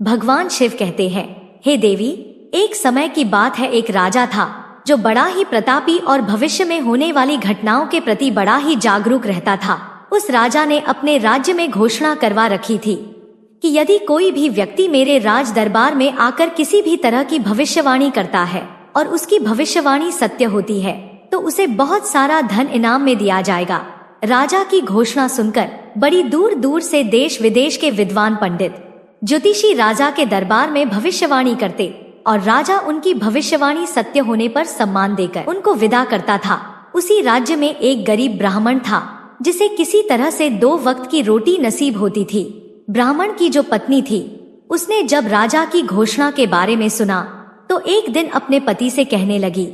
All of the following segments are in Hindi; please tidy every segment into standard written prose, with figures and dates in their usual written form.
भगवान शिव कहते हैं, हे देवी, एक समय की बात है, एक राजा था जो बड़ा ही प्रतापी और भविष्य में होने वाली घटनाओं के प्रति बड़ा ही जागरूक रहता था। उस राजा ने अपने राज्य में घोषणा करवा रखी थी कि यदि कोई भी व्यक्ति मेरे राज दरबार में आकर किसी भी तरह की भविष्यवाणी करता है और उसकी भविष्यवाणी सत्य होती है तो उसे बहुत सारा धन इनाम में दिया जाएगा। राजा की घोषणा सुनकर बड़ी दूर दूर से देश विदेश के विद्वान पंडित ज्योतिषी राजा के दरबार में भविष्यवाणी करते और राजा उनकी भविष्यवाणी सत्य होने पर सम्मान देकर उनको विदा करता था। उसी राज्य में एक गरीब ब्राह्मण था जिसे किसी तरह से 2 वक्त की रोटी नसीब होती थी। ब्राह्मण की जो पत्नी थी, उसने जब राजा की घोषणा के बारे में सुना तो एक दिन अपने पति से कहने लगी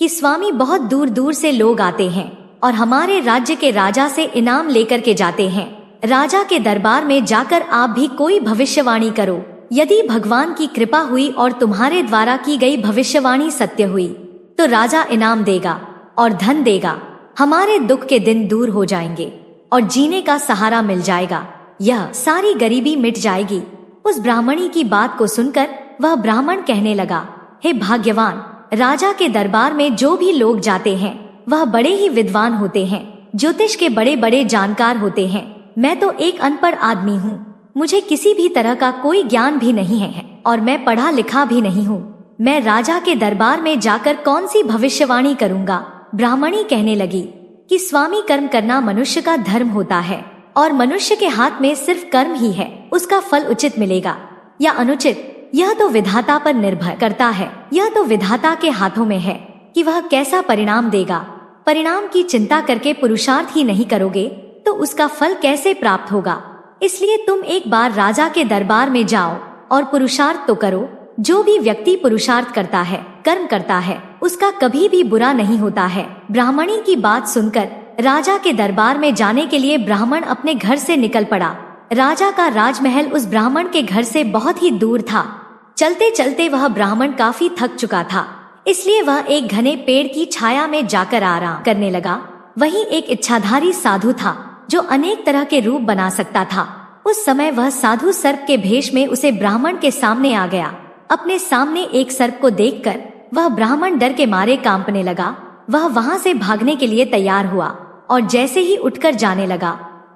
कि स्वामी, बहुत दूर दूर से लोग आते हैं और हमारे राज्य के राजा से इनाम लेकर के जाते हैं। राजा के दरबार में जाकर आप भी कोई भविष्यवाणी करो। यदि भगवान की कृपा हुई और तुम्हारे द्वारा की गई भविष्यवाणी सत्य हुई तो राजा इनाम देगा और धन देगा। हमारे दुख के दिन दूर हो जाएंगे और जीने का सहारा मिल जाएगा। यह सारी गरीबी मिट जाएगी। उस ब्राह्मणी की बात को सुनकर वह ब्राह्मण कहने लगा, हे भाग्यवान, राजा के दरबार में जो भी लोग जाते हैं वह बड़े ही विद्वान होते हैं, ज्योतिष के बड़े बड़े जानकार होते हैं। मैं तो एक अनपढ़ आदमी हूँ, मुझे किसी भी तरह का कोई ज्ञान भी नहीं है और मैं पढ़ा लिखा भी नहीं हूँ। मैं राजा के दरबार में जाकर कौन सी भविष्यवाणी करूँगा। ब्राह्मणी कहने लगी कि स्वामी, कर्म करना मनुष्य का धर्म होता है और मनुष्य के हाथ में सिर्फ कर्म ही है। उसका फल उचित मिलेगा या अनुचित यह तो विधाता पर निर्भर करता है। यह तो विधाता के हाथों में है कि वह कैसा परिणाम देगा। परिणाम की चिंता करके पुरुषार्थ ही नहीं करोगे तो उसका फल कैसे प्राप्त होगा। इसलिए तुम एक बार राजा के दरबार में जाओ और पुरुषार्थ तो करो। जो भी व्यक्ति पुरुषार्थ करता है, कर्म करता है, उसका कभी भी बुरा नहीं होता है। ब्राह्मणी की बात सुनकर राजा के दरबार में जाने के लिए ब्राह्मण अपने घर से निकल पड़ा। राजा का राजमहल उस ब्राह्मण के घर से बहुत ही दूर था। चलते चलते वह ब्राह्मण काफी थक चुका था, इसलिए वह एक घने पेड़ की छाया में जाकर आराम करने लगा। वहीं एक इच्छाधारी साधु था जो अनेक तरह के रूप बना सकता था। उस समय वह साधु सर्प के भेष में उसे ब्राह्मण के सामने आ गया। अपने सामने एक सर्प को देखकर वह ब्राह्मण डर के मारे कांपने लगा। वह वहां से भागने के लिए तैयार हुआ और जैसे ही उठकर जाने लगा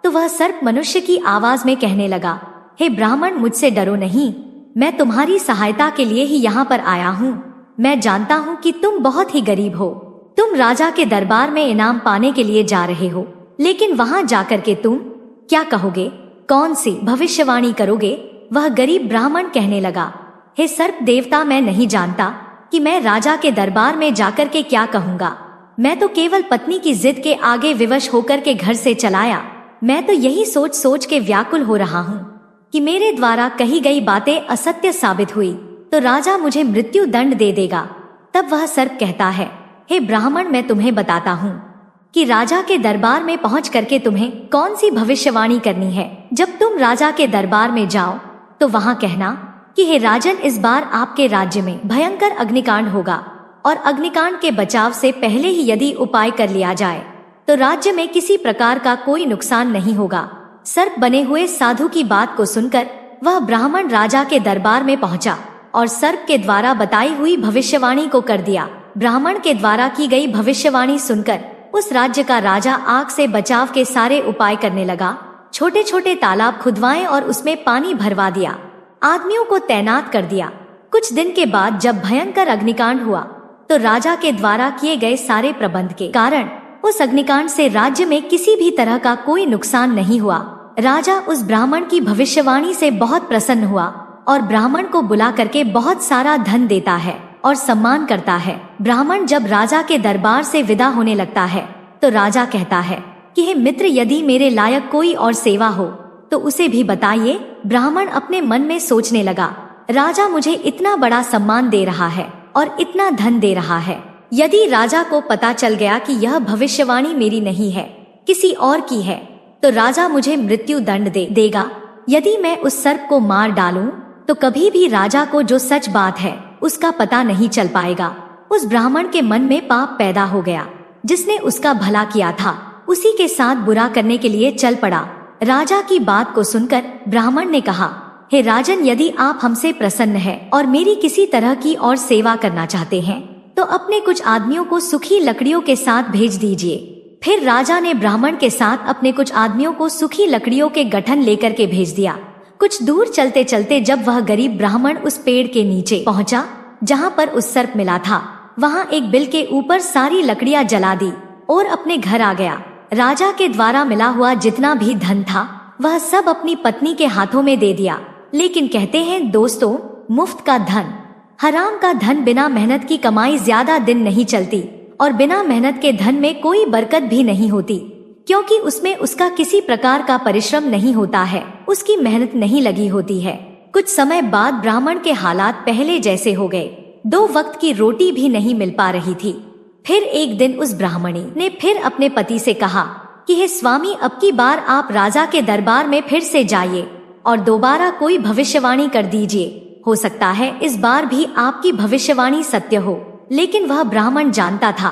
तो वह सर्प मनुष्य की आवाज में कहने लगा, हे ब्राह्मण, मुझसे डरो नहीं, मैं तुम्हारी सहायता के लिए ही यहाँ पर आया हूँ। मैं जानता हूँ कि तुम बहुत ही गरीब हो। तुम राजा के दरबार में इनाम पाने के लिए जा रहे हो, लेकिन वहां जाकर के तुम क्या कहोगे, कौन सी भविष्यवाणी करोगे। वह गरीब ब्राह्मण कहने लगा, हे सर्प देवता, मैं नहीं जानता कि मैं राजा के दरबार में जाकर के क्या कहूँगा। मैं तो केवल पत्नी की जिद के आगे विवश होकर के घर से चलाया। मैं तो यही सोच सोच के व्याकुल हो रहा हूँ कि मेरे द्वारा कही गई बातें असत्य साबित हुई तो राजा मुझे मृत्यु दंड दे देगा। तब वह सर्प कहता है, हे ब्राह्मण, मैं तुम्हें बताता हूँ कि राजा के दरबार में पहुँच करके तुम्हें कौन सी भविष्यवाणी करनी है। जब तुम राजा के दरबार में जाओ तो वहाँ कहना कि हे राजन, इस बार आपके राज्य में भयंकर अग्निकांड होगा और अग्निकांड के बचाव से पहले ही यदि उपाय कर लिया जाए तो राज्य में किसी प्रकार का कोई नुकसान नहीं होगा। सर्प बने हुए साधु की बात को सुनकर वह ब्राह्मण राजा के दरबार में पहुंचा और सर्प के द्वारा बताई हुई भविष्यवाणी को कर दिया। ब्राह्मण के द्वारा की गई भविष्यवाणी सुनकर उस राज्य का राजा आग से बचाव के सारे उपाय करने लगा। छोटे छोटे तालाब खुदवाए और उसमें पानी भरवा दिया, आदमियों को तैनात कर दिया। कुछ दिन के बाद जब भयंकर अग्निकांड हुआ तो राजा के द्वारा किए गए सारे प्रबंध के कारण उस अग्निकांड से राज्य में किसी भी तरह का कोई नुकसान नहीं हुआ। राजा उस ब्राह्मण की भविष्यवाणी से बहुत प्रसन्न हुआ और ब्राह्मण को बुला करके बहुत सारा धन देता है और सम्मान करता है। ब्राह्मण जब राजा के दरबार से विदा होने लगता है तो राजा कहता है कि हे मित्र, यदि मेरे लायक कोई और सेवा हो तो उसे भी बताइए। ब्राह्मण अपने मन में सोचने लगा, राजा मुझे इतना बड़ा सम्मान दे रहा है और इतना धन दे रहा है, यदि राजा को पता चल गया कि यह भविष्यवाणी मेरी नहीं है, किसी और की है, तो राजा मुझे मृत्यु दंड देगा। यदि मैं उस सर्प को मार डालूं तो कभी भी राजा को जो सच बात है उसका पता नहीं चल पाएगा। उस ब्राह्मण के मन में पाप पैदा हो गया। जिसने उसका भला किया था उसी के साथ बुरा करने के लिए चल पड़ा। राजा की बात को सुनकर ब्राह्मण ने कहा, हे राजन, यदि आप हमसे प्रसन्न हैं और मेरी किसी तरह की और सेवा करना चाहते हैं तो अपने कुछ आदमियों को सूखी लकड़ियों के साथ भेज दीजिए। फिर राजा ने ब्राह्मण के साथ अपने कुछ आदमियों को सूखी लकड़ियों के गठन लेकर के भेज दिया। कुछ दूर चलते चलते जब वह गरीब ब्राह्मण उस पेड़ के नीचे पहुंचा जहां पर उस सर्प मिला था, वहां एक बिल के ऊपर सारी लकड़ियां जला दी और अपने घर आ गया। राजा के द्वारा मिला हुआ जितना भी धन था वह सब अपनी पत्नी के हाथों में दे दिया। लेकिन कहते हैं दोस्तों, मुफ्त का धन, हराम का धन, बिना मेहनत की कमाई ज्यादा दिन नहीं चलती और बिना मेहनत के धन में कोई बरकत भी नहीं होती, क्योंकि उसमें उसका किसी प्रकार का परिश्रम नहीं होता है, उसकी मेहनत नहीं लगी होती है। कुछ समय बाद ब्राह्मण के हालात पहले जैसे हो गए। 2 वक्त की रोटी भी नहीं मिल पा रही थी। फिर एक दिन उस ब्राह्मणी ने फिर अपने पति से कहा कि हे स्वामी, अब की बार आप राजा के दरबार में फिर से जाइए और दोबारा कोई भविष्यवाणी कर दीजिए। हो सकता है इस बार भी आपकी भविष्यवाणी सत्य हो। लेकिन वह ब्राह्मण जानता था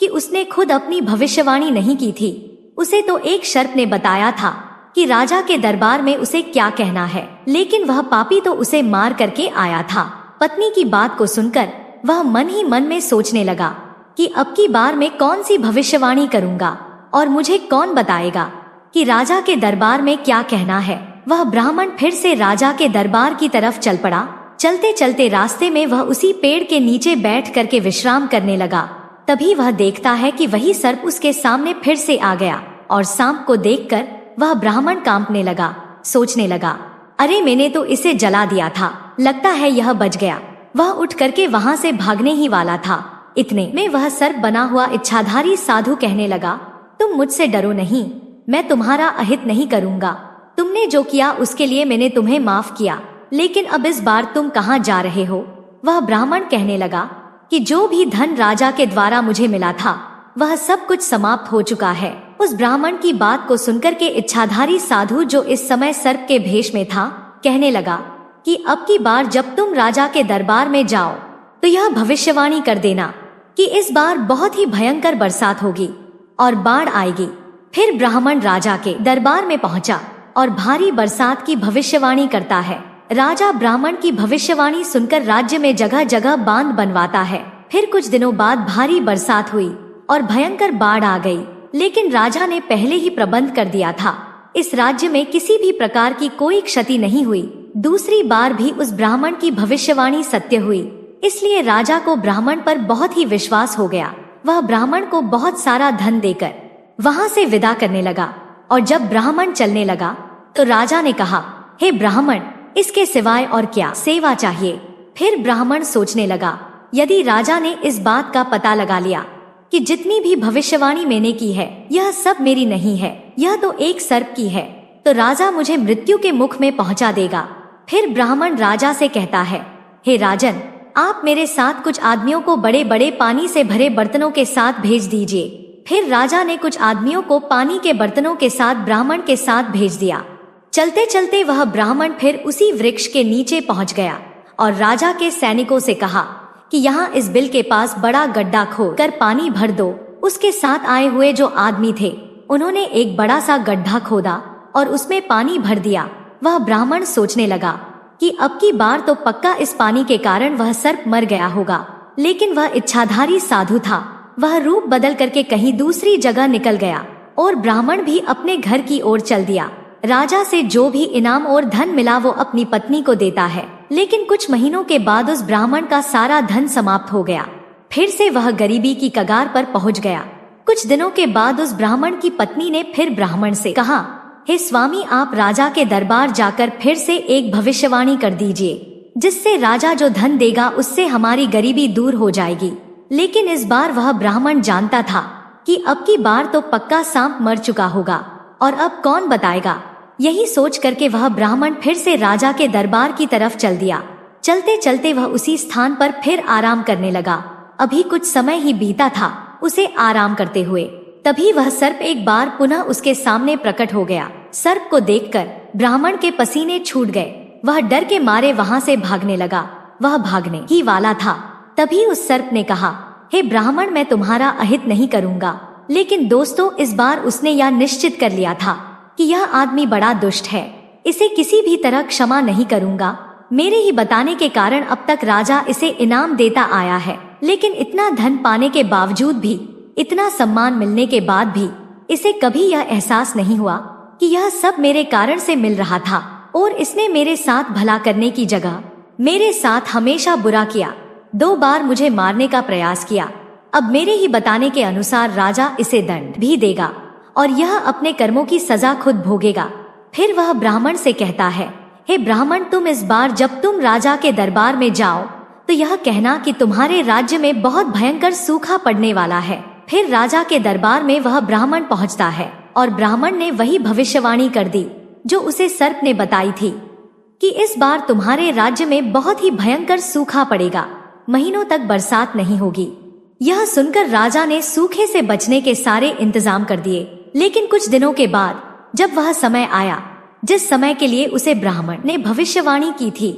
कि उसने खुद अपनी भविष्यवाणी नहीं की थी। उसे तो एक शर्त ने बताया था कि राजा के दरबार में उसे क्या कहना है, लेकिन वह पापी तो उसे मार करके आया था। पत्नी की बात को सुनकर वह मन ही मन में सोचने लगा कि अब की बार मैं कौन सी भविष्यवाणी करूंगा और मुझे कौन बताएगा कि राजा के दरबार में क्या कहना है। वह ब्राह्मण फिर से राजा के दरबार की तरफ चल पड़ा। चलते चलते रास्ते में वह उसी पेड़ के नीचे बैठ करके विश्राम करने लगा। तभी वह देखता है कि वही सर्प उसके सामने फिर से आ गया और सांप को देखकर वह ब्राह्मण कांपने लगा। सोचने लगा, अरे मैंने तो इसे जला दिया था, लगता है यह बच गया। वह उठ करके वहां से भागने ही वाला था। इतने में वह सर्प बना हुआ इच्छाधारी साधु कहने लगा, तुम मुझसे डरो नहीं, मैं तुम्हारा अहित नहीं करूंगा। तुमने जो किया उसके लिए मैंने तुम्हें माफ किया, लेकिन अब इस बार तुम कहाँ जा रहे हो? वह ब्राह्मण कहने लगा कि जो भी धन राजा के द्वारा मुझे मिला था वह सब कुछ समाप्त हो चुका है। उस ब्राह्मण की बात को सुनकर के इच्छाधारी साधु, जो इस समय सर्प के भेष में था, कहने लगा कि अब की बार जब तुम राजा के दरबार में जाओ तो यह भविष्यवाणी कर देना कि इस बार बहुत ही भयंकर बरसात होगी और बाढ़ आएगी। फिर ब्राह्मण राजा के दरबार में पहुंचा और भारी बरसात की भविष्यवाणी करता है। राजा ब्राह्मण की भविष्यवाणी सुनकर राज्य में जगह जगह बांध बनवाता है। फिर कुछ दिनों बाद भारी बरसात हुई और भयंकर बाढ़ आ गई, लेकिन राजा ने पहले ही प्रबंध कर दिया था। इस राज्य में किसी भी प्रकार की कोई क्षति नहीं हुई। दूसरी बार भी उस ब्राह्मण की भविष्यवाणी सत्य हुई, इसलिए राजा को ब्राह्मण पर बहुत ही विश्वास हो गया। वह ब्राह्मण को बहुत सारा धन देकर वहां से विदा करने लगा और जब ब्राह्मण चलने लगा तो राजा ने कहा, हे ब्राह्मण, इसके सिवाय और क्या सेवा चाहिए? फिर ब्राह्मण सोचने लगा, यदि राजा ने इस बात का पता लगा लिया कि जितनी भी भविष्यवाणी मैंने की है यह सब मेरी नहीं है, यह तो एक सर्प की है, तो राजा मुझे मृत्यु के मुख में पहुंचा देगा। फिर ब्राह्मण राजा से कहता है, हे राजन, आप मेरे साथ कुछ आदमियों को बड़े बड़े पानी से भरे बर्तनों के साथ भेज दीजिए। फिर राजा ने कुछ आदमियों को पानी के बर्तनों के साथ ब्राह्मण के साथ भेज दिया। चलते चलते वह ब्राह्मण फिर उसी वृक्ष के नीचे पहुंच गया और राजा के सैनिकों से कहा कि यहाँ इस बिल के पास बड़ा गड्ढा खोद कर पानी भर दो। उसके साथ आए हुए जो आदमी थे उन्होंने एक बड़ा सा गड्ढा खोदा और उसमें पानी भर दिया। वह ब्राह्मण सोचने लगा कि अब की बार तो पक्का इस पानी के कारण वह सर्प मर गया होगा, लेकिन वह इच्छाधारी साधु था। वह रूप बदल करके कहीं दूसरी जगह निकल गया और ब्राह्मण भी अपने घर की ओर चल दिया। राजा से जो भी इनाम और धन मिला वो अपनी पत्नी को देता है, लेकिन कुछ महीनों के बाद उस ब्राह्मण का सारा धन समाप्त हो गया। फिर से वह गरीबी की कगार पर पहुंच गया। कुछ दिनों के बाद उस ब्राह्मण की पत्नी ने फिर ब्राह्मण से कहा, हे स्वामी, आप राजा के दरबार जाकर फिर से एक भविष्यवाणी कर दीजिए, जिससे राजा जो धन देगा उससे हमारी गरीबी दूर हो जाएगी। लेकिन इस बार वह ब्राह्मण जानता था कि अब की बार तो पक्का सांप मर चुका होगा और अब कौन बताएगा। यही सोच करके वह ब्राह्मण फिर से राजा के दरबार की तरफ चल दिया। चलते चलते वह उसी स्थान पर फिर आराम करने लगा। अभी कुछ समय ही बीता था उसे आराम करते हुए, तभी वह सर्प एक बार पुनः उसके सामने प्रकट हो गया। सर्प को देखकर ब्राह्मण के पसीने छूट गए। वह डर के मारे वहां से भागने लगा। वह भागने ही वाला था, तभी उस सर्प ने कहा, हे ब्राह्मण, मैं तुम्हारा अहित नहीं करूंगा। लेकिन दोस्तों, इस बार उसने यह निश्चित कर लिया था कि यह आदमी बड़ा दुष्ट है इसे किसी भी तरह क्षमा नहीं करूँगा। मेरे ही बताने के कारण अब तक राजा इसे इनाम देता आया है, लेकिन इतना धन पाने के बावजूद भी, इतना सम्मान मिलने के बाद भी इसे कभी यह एहसास नहीं हुआ कि यह सब मेरे कारण से मिल रहा था और इसने मेरे साथ भला करने की जगह मेरे साथ हमेशा बुरा किया। 2 बार मुझे मारने का प्रयास किया। अब मेरे ही बताने के अनुसार राजा इसे दंड भी देगा और यह अपने कर्मों की सजा खुद भोगेगा। फिर वह ब्राह्मण से कहता है, हे ब्राह्मण, तुम इस बार जब तुम राजा के दरबार में जाओ तो यह कहना कि तुम्हारे राज्य में बहुत भयंकर सूखा पड़ने वाला है। फिर राजा के दरबार में वह ब्राह्मण पहुंचता है और ब्राह्मण ने वही भविष्यवाणी कर दी जो उसे सर्प ने बताई थी कि इस बार तुम्हारे राज्य में बहुत ही भयंकर सूखा पड़ेगा, महीनों तक बरसात नहीं होगी। यह सुनकर राजा ने सूखे से बचने के सारे इंतजाम कर दिए, लेकिन कुछ दिनों के बाद जब वह समय आया जिस समय के लिए उसे ब्राह्मण ने भविष्यवाणी की थी,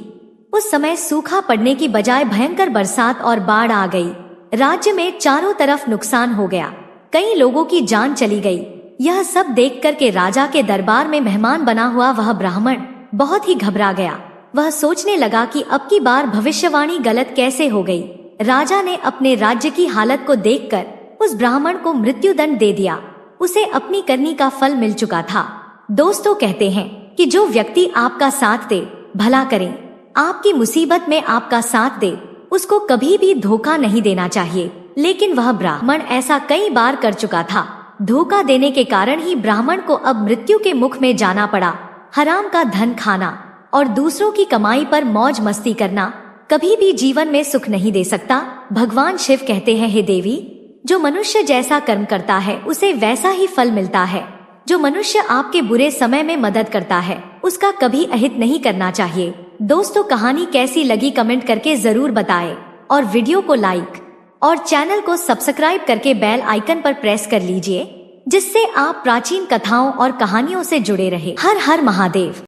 उस समय सूखा पड़ने की बजाय भयंकर बरसात और बाढ़ आ गई। राज्य में चारों तरफ नुकसान हो गया, कई लोगों की जान चली गई। यह सब देख कर के राजा के दरबार में मेहमान बना हुआ वह ब्राह्मण बहुत ही घबरा गया। वह सोचने लगा कि अब की बार भविष्यवाणी गलत कैसे हो गई। राजा ने अपने राज्य की हालत को देखकर उस ब्राह्मण को मृत्युदंड दे दिया। उसे अपनी करनी का फल मिल चुका था। दोस्तों कहते हैं कि जो व्यक्ति आपका साथ दे, भला करे, आपकी मुसीबत में आपका साथ दे, उसको कभी भी धोखा नहीं देना चाहिए। लेकिन वह ब्राह्मण ऐसा कई बार कर चुका था। धोखा देने के कारण ही ब्राह्मण को अब मृत्यु के मुख में जाना पड़ा। हराम का धन खाना और दूसरों की कमाई पर मौज मस्ती करना कभी भी जीवन में सुख नहीं दे सकता। भगवान शिव कहते हैं, हे देवी, जो मनुष्य जैसा कर्म करता है उसे वैसा ही फल मिलता है। जो मनुष्य आपके बुरे समय में मदद करता है उसका कभी अहित नहीं करना चाहिए। दोस्तों, कहानी कैसी लगी कमेंट करके जरूर बताएं और वीडियो को लाइक और चैनल को सब्सक्राइब करके बेल आइकन पर प्रेस कर लीजिए, जिससे आप प्राचीन कथाओं और कहानियों से जुड़े रहे। हर हर महादेव।